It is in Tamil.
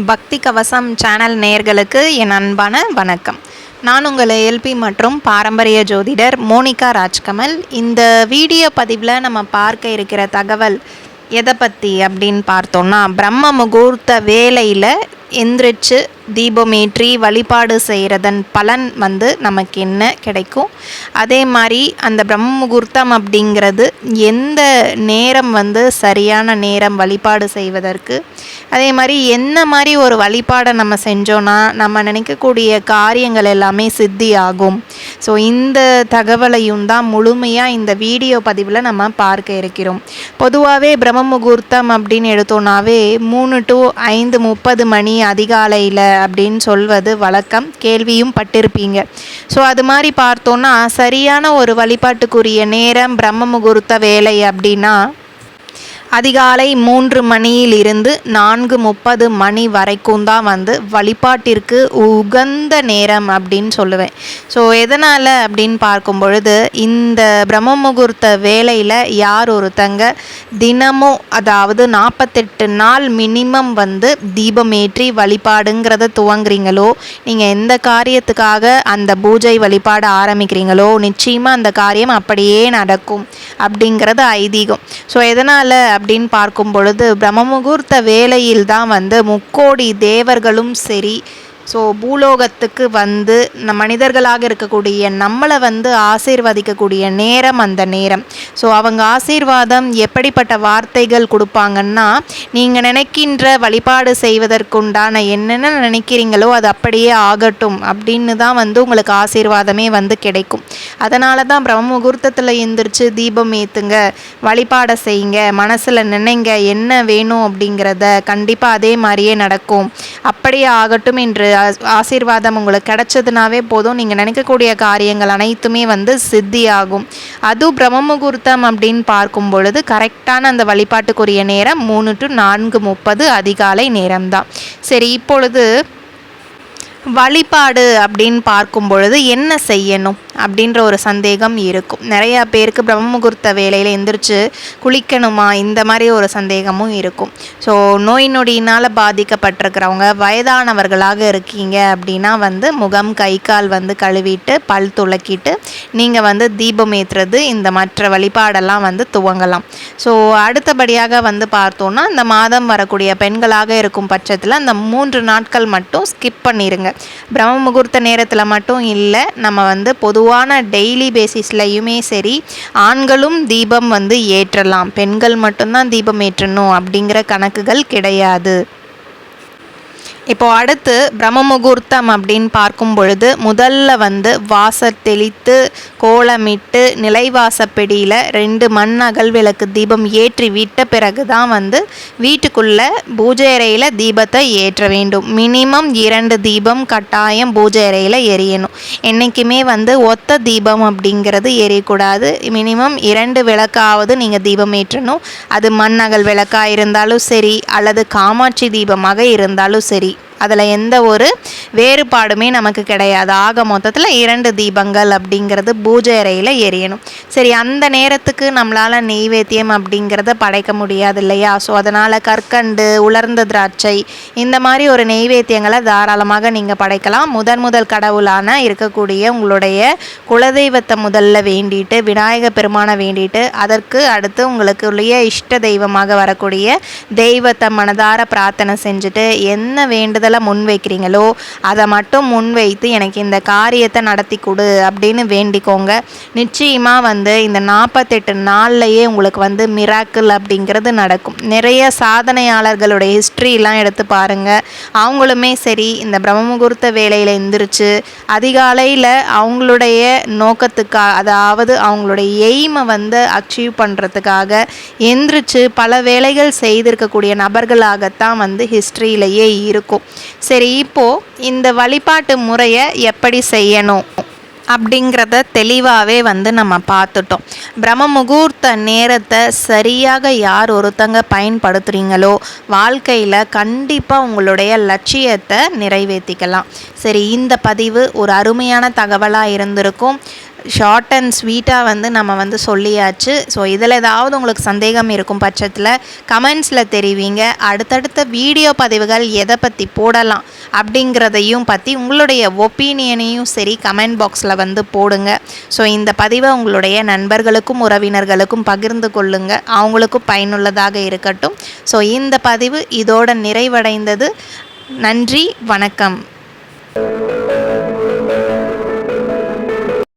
பக்தி கவசம் சேனல் நேயர்களுக்கு என் அன்பான வணக்கம். நான் உங்கள் எல்பி மற்றும் பாரம்பரிய ஜோதிடர் மோனிகா ராஜ்கமல். இந்த வீடியோ பதிவில் நம்ம பார்க்க இருக்கிற தகவல் எதை பற்றி அப்படின்னு பார்த்தோன்னா, பிரம்ம முகூர்த்த வேளையில் எந்திரிச்சு தீபமேற்றி வழிபாடு செய்கிறதன் பலன் நமக்கு என்ன கிடைக்கும், அதே மாதிரி அந்த பிரம்ம முகூர்த்தம் அப்படிங்கிறது எந்த நேரம் சரியான நேரம் வழிபாடு செய்வதற்கு, அதே மாதிரி என்ன மாதிரி ஒரு வழிபாடை நம்ம செஞ்சோன்னா நம்ம நினைக்கக்கூடிய காரியங்கள் எல்லாமே சித்தி ஆகும். ஸோ இந்த தகவலையும் தான் முழுமையாக இந்த வீடியோ பதிவில் நம்ம பார்க்க இருக்கிறோம். பொதுவாகவே பிரம்ம முகூர்த்தம் அப்படின்னு எடுத்தோன்னாவே 3 to 5:30 மணி அதிகாலையில் அப்படின்னு சொல்வது வழக்கம், கேள்வியும் பட்டிருப்பீங்க. ஸோ அது மாதிரி பார்த்தோன்னா சரியான ஒரு வழிபாட்டுக்குரிய நேரம் பிரம்ம முகூர்த்த வேலை அப்படின்னா அதிகாலை 3 மணியிலிருந்து 4:30 மணி வரைக்கும் தான் வழிபாட்டிற்கு உகந்த நேரம் அப்படின்னு சொல்லுவேன். ஸோ எதனால் அப்படின்னு பார்க்கும் பொழுது, இந்த பிரம்ம முகூர்த்த வேளையில் யார் ஒருத்தங்க தினமும், அதாவது 48 நாள் மினிமம் தீபமேற்றி வழிபாடுங்கிறத துவங்குறீங்களோ, நீங்கள் எந்த காரியத்துக்காக அந்த பூஜை வழிபாடு ஆரம்பிக்கிறீங்களோ நிச்சயமாக அந்த காரியம் அப்படியே நடக்கும் அப்படிங்கிறது ஐதீகம். ஸோ எதனால் அப்படின்னு பார்க்கும் பொழுது, பிரம்ம முகூர்த்த வேளையில் தான் முக்கோடி தேவர்களும் சரி, ஸோ பூலோகத்துக்கு மனிதர்களாக இருக்கக்கூடிய நம்மளை ஆசீர்வதிக்கக்கூடிய நேரம் அந்த நேரம். ஸோ அவங்க ஆசீர்வாதம் எப்படிப்பட்ட வார்த்தைகள் கொடுப்பாங்கன்னா, நீங்கள் நினைக்கின்ற வழிபாடு செய்வதற்குண்டான என்னென்ன நினைக்கிறீங்களோ அது அப்படியே ஆகட்டும் அப்படின்னு தான் உங்களுக்கு ஆசீர்வாதமே கிடைக்கும். அதனால தான் பிரம்ம முகூர்த்தத்தில் எந்திரிச்சு தீபம் ஏற்றுங்க, வழிபாடை செய்யுங்க, மனசில் நினைங்க என்ன வேணும் அப்படிங்கிறத, கண்டிப்பாக அதே மாதிரியே நடக்கும், அப்படியே ஆகட்டும் என்று ஆசீர்வாதம் உங்களுக்கு கிடைச்சதுனாவே போதும். நீங்கள் நினைக்கக்கூடிய காரியங்கள் அனைத்துமே சித்தி ஆகும். அதுவும் பிரம்ம முகூர்த்தம் அப்படின்னு பார்க்கும் பொழுது கரெக்டான அந்த வழிபாட்டுக்குரிய நேரம் 3 to 4:30 அதிகாலை நேரம்தான். சரி, இப்பொழுது வழிபாடு அப்படின்னு பார்க்கும் பொழுது என்ன செய்யணும் அப்படின்ற ஒரு சந்தேகம் இருக்கும். நிறையா பேருக்கு பிரம்ம முகூர்த்த வேலையில் எந்திரிச்சு குளிக்கணுமா இந்த மாதிரி ஒரு சந்தேகமும் இருக்கும். ஸோ நோய் நொடியினால் பாதிக்கப்பட்டிருக்கிறவங்க, வயதானவர்களாக இருக்கீங்க அப்படின்னா முகம் கை கால் கழுவிட்டு பல் துளக்கிட்டு நீங்கள் தீபம் ஏற்றுறது, இந்த மற்ற வழிபாடெல்லாம் துவங்கலாம். ஸோ அடுத்தபடியாக பார்த்தோன்னா, இந்த மாதம் வரக்கூடிய பெண்களாக இருக்கும் பட்சத்தில் அந்த 3 நாட்கள் மட்டும் ஸ்கிப் பண்ணிடுங்க. பிரம்ம முகூர்த்த நேரத்தில் மட்டும் இல்லை, நம்ம பொதுவான டெய்லி பேசிஸ்லையுமே சரி ஆண்களும் தீபம் ஏற்றலாம், பெண்கள் மட்டும்தான் தீபம் ஏற்றணும் அப்படிங்கிற கணக்குகள் கிடையாது. இப்போ அடுத்து பிரம்ம முகூர்த்தம் அப்படின்னு பார்க்கும் பொழுது முதல்ல வாசல் தெளித்து கோலமிட்டு நிலைவாசப்பெடியில் 2 மண் அகல் விளக்கு தீபம் ஏற்றி விட்ட பிறகு தான் வீட்டுக்குள்ளே பூஜை அறையில் தீபத்தை ஏற்ற வேண்டும். மினிமம் 2 தீபம் கட்டாயம் பூஜை அறையில் எரியணும். என்றைக்குமே ஒத்த தீபம் அப்படிங்கிறது எரியக்கூடாது. மினிமம் 2 விளக்காவது நீங்கள் தீபம் ஏற்றணும். அது மண் அகல் விளக்காக இருந்தாலும் சரி, அல்லது காமாட்சி தீபமாக இருந்தாலும் சரி, அதில் எந்த ஒரு வேறுபாடுமே நமக்கு கிடையாது. ஆக மொத்தத்தில் 2 தீபங்கள் அப்படிங்கிறது பூஜை அறையில் எரியணும். சரி, அந்த நேரத்துக்கு நம்மளால் நெய்வேத்தியம் அப்படிங்கிறத படைக்க முடியாது இல்லையா? ஸோ அதனால் கற்கண்டு, உலர்ந்த திராட்சை, இந்த மாதிரி ஒரு நெய்வேத்தியங்களை தாராளமாக நீங்கள் படைக்கலாம். முதல் கடவுளான இருக்கக்கூடிய உங்களுடைய குலதெய்வத்தை முதல்ல வேண்டிட்டு, விநாயக பெருமானை வேண்டிட்டு, அதற்கு அடுத்து உங்களுக்குரிய இஷ்ட தெய்வமாக வரக்கூடிய தெய்வத்தை மனதார பிரார்த்தனை செஞ்சுட்டு என்ன வேண்டுதல் முன்வைக்கிறீங்களோ அதை மட்டும் முன்வைத்து எனக்கு இந்த காரியத்தை நடத்தி கொடு அப்படின்னு வேண்டிக்கோங்க. நிச்சயமாக இந்த 48 நாள்லையே உங்களுக்கு மிராக்கிள் அப்படிங்கிறது நடக்கும். நிறைய சாதனையாளர்களுடைய ஹிஸ்ட்ரிலாம் எடுத்து பாருங்கள். அவங்களுமே சரி இந்த பிரம்ம முகூர்த்த வேலையில் எந்திரிச்சு அதிகாலையில் அவங்களுடைய நோக்கத்துக்காக, அதாவது அவங்களுடைய எய்மை அச்சீவ் பண்ணுறதுக்காக எந்திரிச்சு பல வேலைகள் செய்திருக்கக்கூடிய நபர்களாகத்தான் ஹிஸ்ட்ரியிலேயே இருக்கும். சரி, இப்போது இந்த வழிபாட்டு முறையை எப்படி செய்யணும் அப்படிங்கிறத தெளிவாகவே நம்ம பார்த்துட்டோம். பிரம்ம முகூர்த்த நேரத்தை சரியாக யார் ஒருத்தங்க பயன்படுத்துகிறீங்களோ வாழ்க்கையில் கண்டிப்பாக உங்களுடைய லட்சியத்தை நிறைவேற்றிக்கலாம். சரி, இந்த பதிவு ஒரு அருமையான தகவலாக இருந்திருக்கும். ஷார்ட் அண்ட் ஸ்வீட்டாக வந்து நம்ம வந்து சொல்லியாச்சு. ஸோ இதில் ஏதாவது உங்களுக்கு சந்தேகம் இருக்கும் பட்சத்தில் கமெண்ட்ஸில் தெரிவிங்க. அடுத்தடுத்த வீடியோ பதிவுகள் எதை பற்றி போடலாம் அப்படிங்கிறதையும் பற்றி உங்களுடைய ஒப்பீனியனையும் சரி கமெண்ட் பாக்ஸில் வந்து போடுங்க. ஸோ இந்த பதிவை உங்களுடைய நண்பர்களுக்கும் உறவினர்களுக்கும் பகிர்ந்து கொள்ளுங்க, அவங்களுக்கும் பயனுள்ளதாக இருக்கட்டும். ஸோ இந்த பதிவு இதோட நிறைவடைந்தது. நன்றி, வணக்கம்.